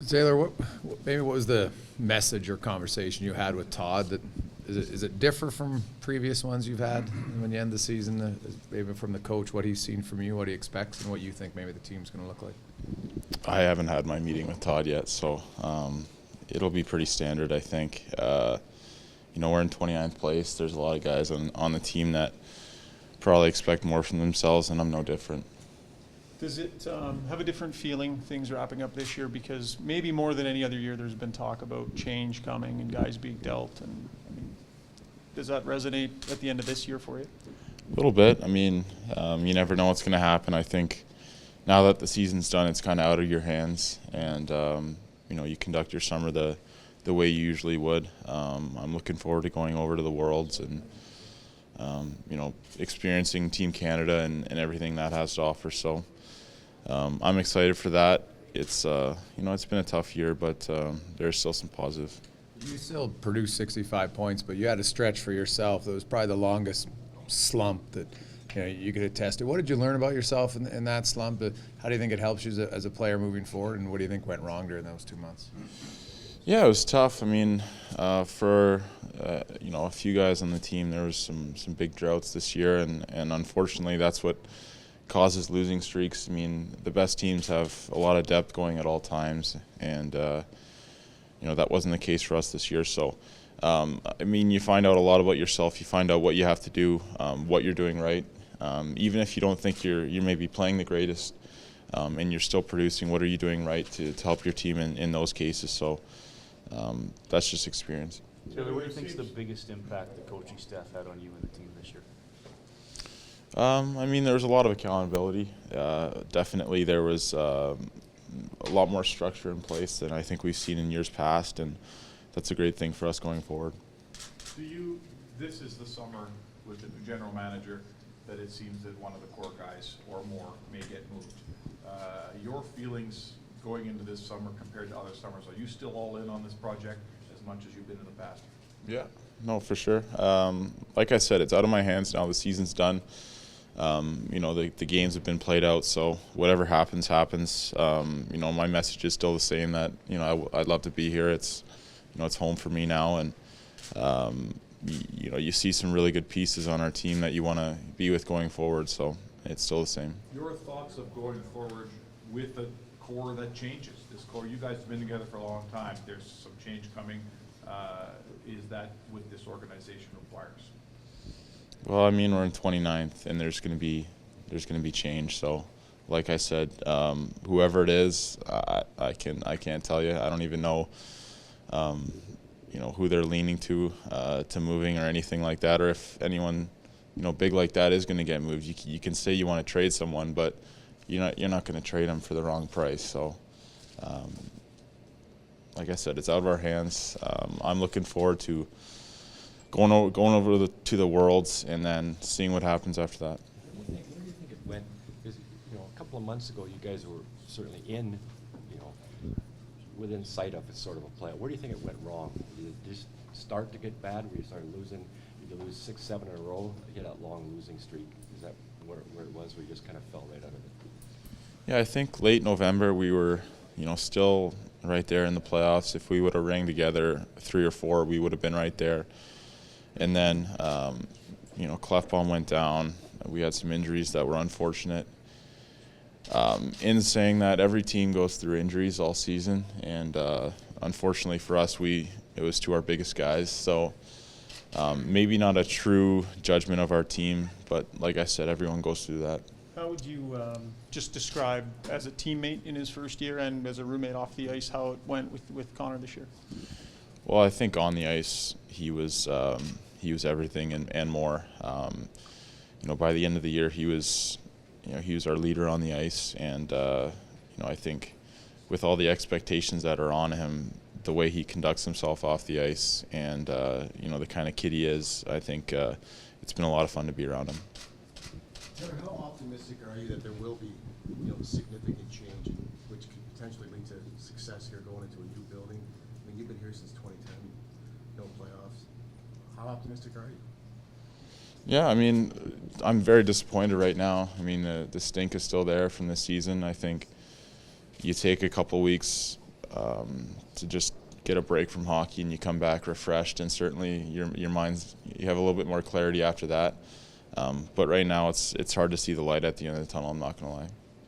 Taylor, what was the message or conversation you had with Todd? That is it differ from previous ones you've had when you end the season? Maybe from the coach, what he's seen from you, what he expects, and what you think maybe the team's going to look like. I haven't had my meeting with Todd yet, so it'll be pretty standard, I think. We're in 29th place. There's a lot of guys on the team that probably expect more from themselves, and I'm no different. Does it have a different feeling, things wrapping up this year? Because maybe more than any other year there's been talk about change coming and guys being dealt. And does that resonate at the end of this year for you? A little bit. You never know what's going to happen. I think now that the season's done, it's kind of out of your hands. And, you conduct your summer the way you usually would. I'm looking forward to going over to the Worlds and, experiencing Team Canada and everything that has to offer. So I'm excited for that. It's been a tough year, but there's still some positive. You still produced 65 points, but you had a stretch for yourself that was probably the longest slump that you could attest to. What did you learn about yourself in that slump? How do you think it helps you as a player moving forward, and what do you think went wrong during those 2 months? Yeah, it was tough. For a few guys on the team, there was some big droughts this year, and unfortunately that's what causes losing streaks. The best teams have a lot of depth going at all times, and that wasn't the case for us this year. So, you find out a lot about yourself. You find out what you have to do, what you're doing right. Even if you don't think you're maybe playing the greatest, and you're still producing, what are you doing right to help your team in those cases? So that's just experience. Taylor, what do you think is the biggest impact the coaching staff had on you and the team this year? There was a lot of accountability. Definitely there was a lot more structure in place than I think we've seen in years past, and that's a great thing for us going forward. This is the summer with the new general manager that it seems that one of the core guys or more may get moved. Your feelings going into this summer compared to other summers, are you still all in on this project as much as you've been in the past? Yeah, no, for sure. Like I said, it's out of my hands now. The season's done. The games have been played out, so whatever happens. My message is still the same, that I'd love to be here. It's home for me now, and you see some really good pieces on our team that you want to be with going forward, so it's still the same. Your thoughts of going forward with a core that changes? This core, you guys have been together for a long time. There's some change coming. Is that what this organization requires? Well, we're in 29th, and there's going to be change. So, like I said, whoever it is, I can't tell you. I don't even know, who they're leaning to moving or anything like that, or if anyone, big like that is going to get moved. You can say you want to trade someone, but you're not going to trade them for the wrong price. So, like I said, it's out of our hands. I'm looking forward to going over to the Worlds and then seeing what happens after that. Where do you think it went? Because a couple of months ago, you guys were certainly within sight of sort of a playoff. Where do you think it went wrong? Did it just start to get bad? Where you started losing? Did you lose 6, 7 in a row? You had that long losing streak. Is that where it was? Where you just kind of fell right out of it? Yeah, I think late November we were, still right there in the playoffs. If we would have rang together 3 or 4, we would have been right there. And then, Clefbaum went down. We had some injuries that were unfortunate. In saying that, every team goes through injuries all season, and unfortunately for us, it was to our biggest guys. So maybe not a true judgment of our team, but like I said, everyone goes through that. How would you just describe, as a teammate in his first year and as a roommate off the ice, how it went with Connor this year? Well, I think on the ice he was everything and more. By the end of the year, he was our leader on the ice, and I think with all the expectations that are on him, the way he conducts himself off the ice, and the kind of kid he is, I think it's been a lot of fun to be around him. Taylor, how optimistic are you that there will be, significant change, which could potentially lead to success here going into a new building? You've been here since 2010, no playoffs. How optimistic are you? Yeah, I'm very disappointed right now. The stink is still there from this season. I think you take a couple weeks to just get a break from hockey and you come back refreshed, and certainly your mind's, you have a little bit more clarity after that. But right now it's hard to see the light at the end of the tunnel, I'm not going to lie.